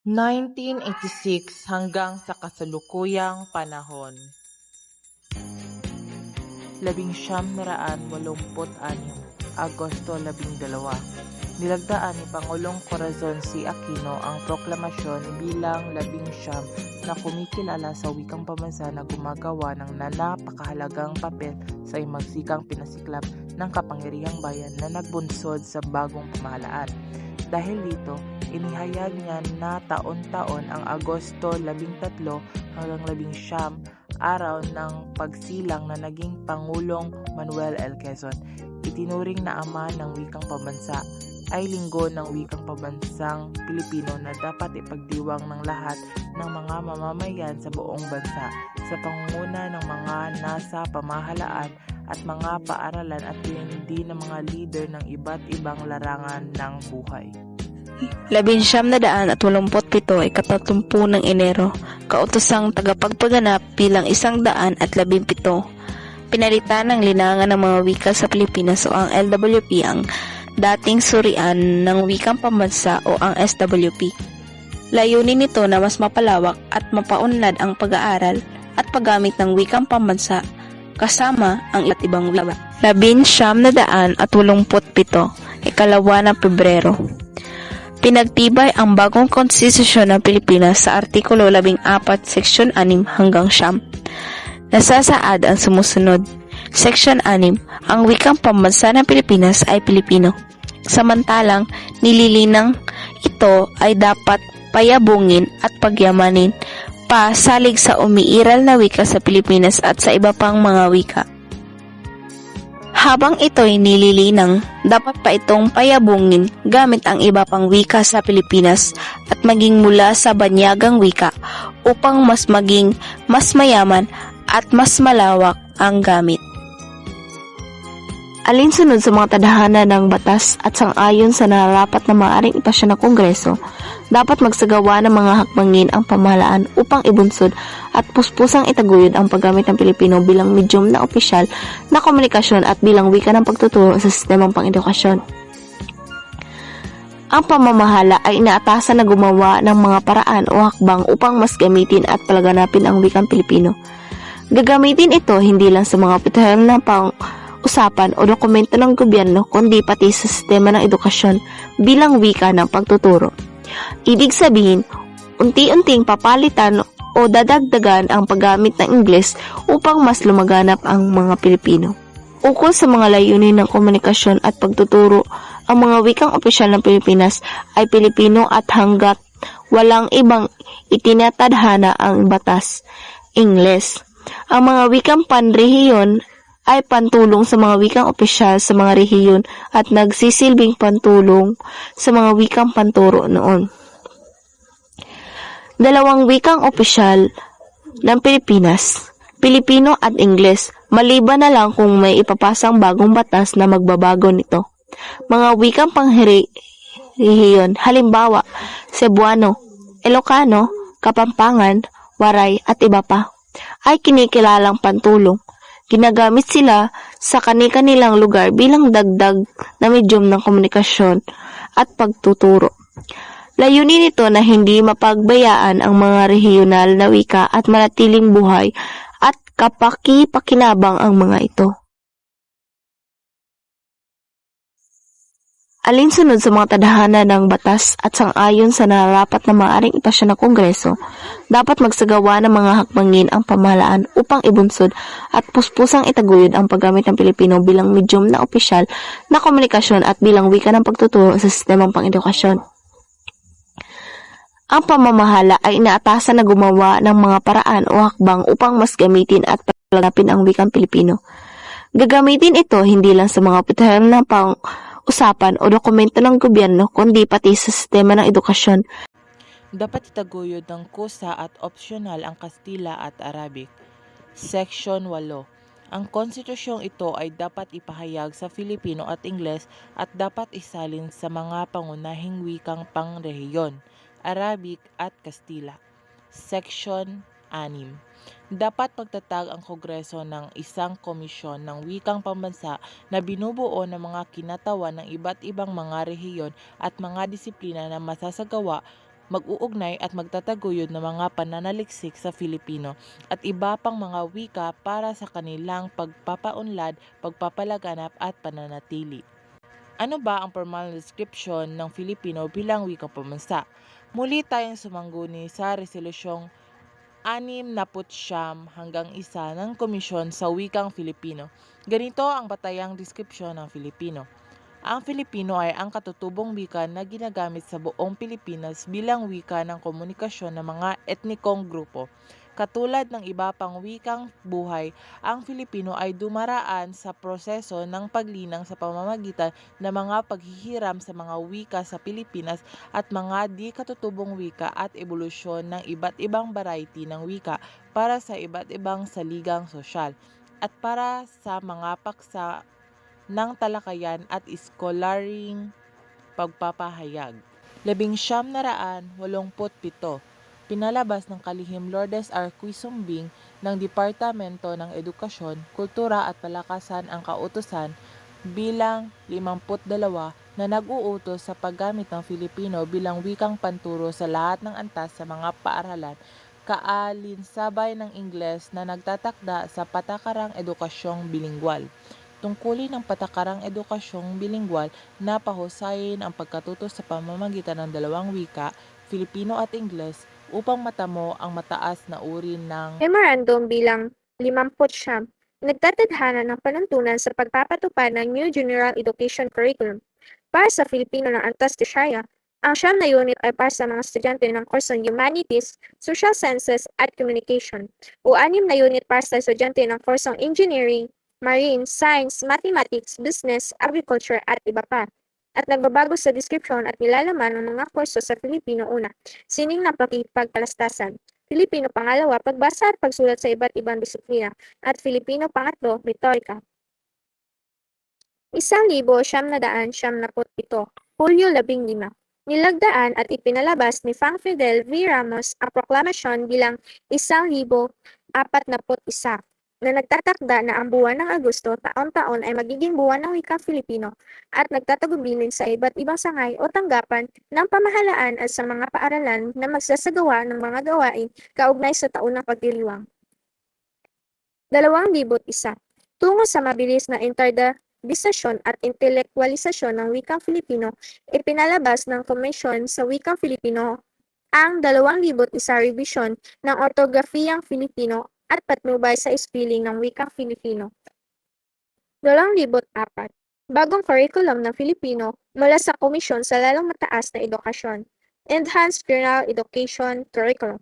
1986 hanggang sa kasalukuyang panahon. 1986, Agosto 12. Nilagdaan ni Pangulong Corazon C. Aquino ang proklamasyon bilang 19 na kumikilala sa wikang pambansa na gumagawa ng napakahalagang papel sa himagsikang pinasiklab ng kapangyarihang bayan na nagbunsod sa bagong pamahalaan. Dahil dito, inihayag niya na taon-taon ang Agosto 13 hanggang 19, araw ng pagsilang na naging Pangulong Manuel L. Quezon. Itinuring na ama ng wikang pambansa ay linggo ng wikang pambansang Pilipino na dapat ipagdiwang ng lahat ng mga mamamayan sa buong bansa sa pangunguna ng mga nasa pamahalaan at mga paaralan at hindi ng mga leader ng iba't ibang larangan ng buhay. 1987 ay katatumpu ng Enero, kautosang tagapagpaganap bilang 117. Pinalitan ng linangan ng mga wika sa Pilipinas o ang LWP ang dating surian ng wikang pambansa o ang SWP. Layunin nito na mas mapalawak at mapaunlad ang pag-aaral at paggamit ng wikang pambansa kasama ang iba't ibang wika. 1987, ikalawa ng Pebrero. Pinagtibay ang bagong konstitusyon ng Pilipinas sa Artikulo 14, Seksyon 6 hanggang 9. Nasasaad ang sumusunod. Seksyon 6, ang wikang pambansa ng Pilipinas ay Pilipino. Samantalang, nililinang ito ay dapat payabungin at pagyamanin pa salig sa umiiral na wika sa Pilipinas at sa iba pang mga wika. Habang ito'y nililinang, dapat pa itong payabungin gamit ang iba pang wika sa Pilipinas at maging mula sa banyagang wika upang mas maging mas mayaman at mas malawak ang gamit. Alinsunod sa mga tadhana ng batas at sang-ayon sa nararapat na maaaring ipasya ng Kongreso, dapat magsagawa ng mga hakbangin ang pamahalaan upang ibunsod at puspusang itaguyod ang paggamit ng Pilipino bilang medyum na opisyal na komunikasyon at bilang wika ng pagtuturo sa sistemang pang-edukasyon. Ang pamamahala ay inaatasan na gumawa ng mga paraan o hakbang upang mas gamitin at palaganapin ang wikang Pilipino. Gagamitin ito hindi lang sa mga opisyal na usapan o dokumento ng gobyerno kundi pati sa sistema ng edukasyon bilang wika ng pagtuturo. Ibig sabihin, unti-unting papalitan o dadagdagan ang paggamit ng Ingles upang mas lumaganap ang mga Pilipino. Ukol sa mga layunin ng komunikasyon at pagtuturo, ang mga wikang opisyal ng Pilipinas ay Pilipino at hanggat walang ibang itinatadhana ang batas, Ingles. Ang mga wikang panrehiyon ay pantulong sa mga wikang opisyal sa mga rehiyon at nagsisilbing pantulong sa mga wikang panturo noon. Dalawang wikang opisyal ng Pilipinas, Pilipino at Ingles, maliban na lang kung may ipapasang bagong batas na magbabago nito. Mga wikang pangrehiyon, halimbawa, Cebuano, Ilocano, Kapampangan, Waray at iba pa, ay kinikilalang pantulong. Ginagamit sila sa kani-kanilang lugar bilang dagdag na medyum ng komunikasyon at pagtuturo. Layunin nito na hindi mapagbayaan ang mga rehiyonal na wika at manatiling buhay at kapaki-pakinabang ang mga ito. Alinsunod sa mga tadhana ng batas at sang-ayon sa nararapat na maaaring ipasya ng Kongreso, dapat magsagawa ng mga hakbangin ang pamahalaan upang ibunsod at puspusang itaguyod ang paggamit ng Pilipino bilang medyum na opisyal na komunikasyon at bilang wika ng pagtuturo sa sistemang pang-edukasyon. Ang pamamahala ay inaatasan na gumawa ng mga paraan o hakbang upang mas gamitin at palaganapin ang wikang Pilipino. Gagamitin ito hindi lang sa mga opisyal na usapan o dokumento ng gobyerno kundi pati sa sistema ng edukasyon. Dapat itaguyod ng kusa at opsyonal ang Kastila at Arabic. Seksyon 8. Ang konstitusyong ito ay dapat ipahayag sa Filipino at Ingles at dapat isalin sa mga pangunahing wikang pangrehiyon, Arabic at Kastila. Seksyon 6. Dapat magtatag ang Kongreso ng isang komisyon ng wikang pambansa na binubuo ng mga kinatawan ng iba't ibang mga rehiyon at mga disiplina na masasagawa mag-uugnay at magtataguyod ng mga pananaliksik sa Filipino at iba pang mga wika para sa kanilang pagpapaunlad, pagpapalaganap at pananatili. Ano ba ang formal na description ng Filipino bilang wikang pambansa? Muli tayong sumangguni sa resolusyong 69 hanggang 1 ng Komisyon sa Wikang Filipino. Ganito ang batayang deskripsyon ng Filipino. Ang Filipino ay ang katutubong wika na ginagamit sa buong Pilipinas bilang wika ng komunikasyon ng mga etnikong grupo. Katulad ng iba pang wikang buhay, ang Filipino ay dumaraan sa proseso ng paglinang sa pamamagitan ng mga paghihiram sa mga wika sa Pilipinas at mga di katutubong wika at ebolusyon ng iba't ibang variety ng wika para sa iba't ibang saligang sosyal at para sa mga paksa ng talakayan at iskolaring pagpapahayag. 1987, pinalabas ng kalihim Lourdes R. Quisumbing ng Departamento ng Edukasyon, Kultura at Palakasan ang kautusan bilang 52 na nag-uutos sa paggamit ng Filipino bilang wikang panturo sa lahat ng antas sa mga paaralan, kaalinsabay ng Ingles na nagtatakda sa Patakarang Edukasyong Bilingwal. Tungkulin ng Patakarang Edukasyong Bilingwal na pahusayin ang pagkatuto sa pamamagitan ng dalawang wika, Filipino at Ingles, upang matamo ang mataas na uri ng Memorandum bilang 59, nagtatadhana ng panuntunan sa pagpapatupad ng New General Education Curriculum. Para sa Filipino ng Antas de Sharia, ang 9 na unit ay para sa mga estudyante ng kursong Humanities, Social Sciences at Communication, o 6 na unit para sa estudyante ng kursong Engineering, Marine, Science, Mathematics, Business, Agriculture at iba pa. At nagbabago sa description at nilalaman ng mga kurso sa Filipino una, sining ng pakipagpalastasan. Filipino pangalawa, pagbasa at pagsulat sa iba't ibang disiplina, at Filipino pangatlo, retorika. 1977, Hulyo 15. Nilagdaan at ipinalabas ni Fang Fidel V. Ramos ang proklamasyon bilang 1041 na nagtatakda na ang buwan ng Agosto taon-taon ay magiging buwan ng wikang Filipino at nagtatagubilin sa iba't ibang sangay o tanggapan ng pamahalaan at sa mga paaralan na magsasagawa ng mga gawain kaugnay sa taon ng pagdiriwang. 2001, tungo sa mabilis na interdiskusyon at intelektualisasyon ng wikang Filipino, ipinalabas ng Komisyon sa Wikang Filipino ang 2001 revision ng Ortografiyang Filipino at patnubay sa spelling ng wikang Filipino. 2004, bagong curriculum ng Filipino mula sa Komisyon sa Lalong Mataas na Edukasyon, Enhanced General Education Curriculum.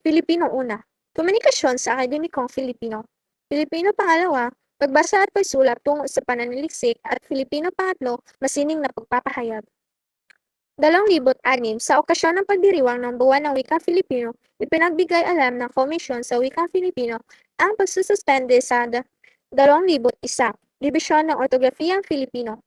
Filipino una, komunikasyon sa akademikong Filipino. Filipino pangalawa, pagbasa at pagsulat tungo sa pananaliksik at Filipino pangatlo, masining na pagpapahayag. 2006, sa okasyon ng pagdiriwang ng buwan ng wikang Filipino, ipinagbigay alam ng Komisyon sa Wikang Filipino ang pagsususpende sa 2001, revisyon ng Ortografiyang Filipino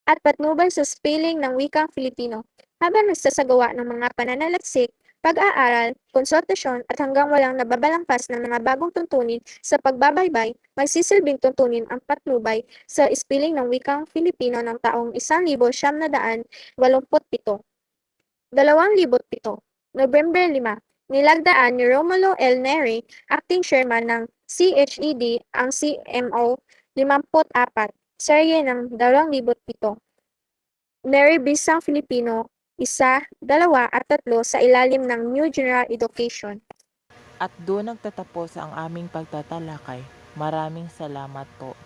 at patnubay sa spelling ng wikang Filipino habang nagsasagawa ng mga pananaliksik, pag-aaral, konsultasyon at hanggang walang nababalangkas ng mga bagong tuntunin sa pagbabaybay, magsisilbing tuntunin ang patnubay sa spelling ng wikang Filipino ng taong 1987. 2007, November 5, nilagdaan ni Romulo L. Neri, acting chairman ng CHED, ang CMO 54, serye ng 2007. Neri Bisang Filipino 1, 2 at 3 sa ilalim ng New General Education. At doon nagtatapos ang aming pagtatalakay. Maraming salamat po.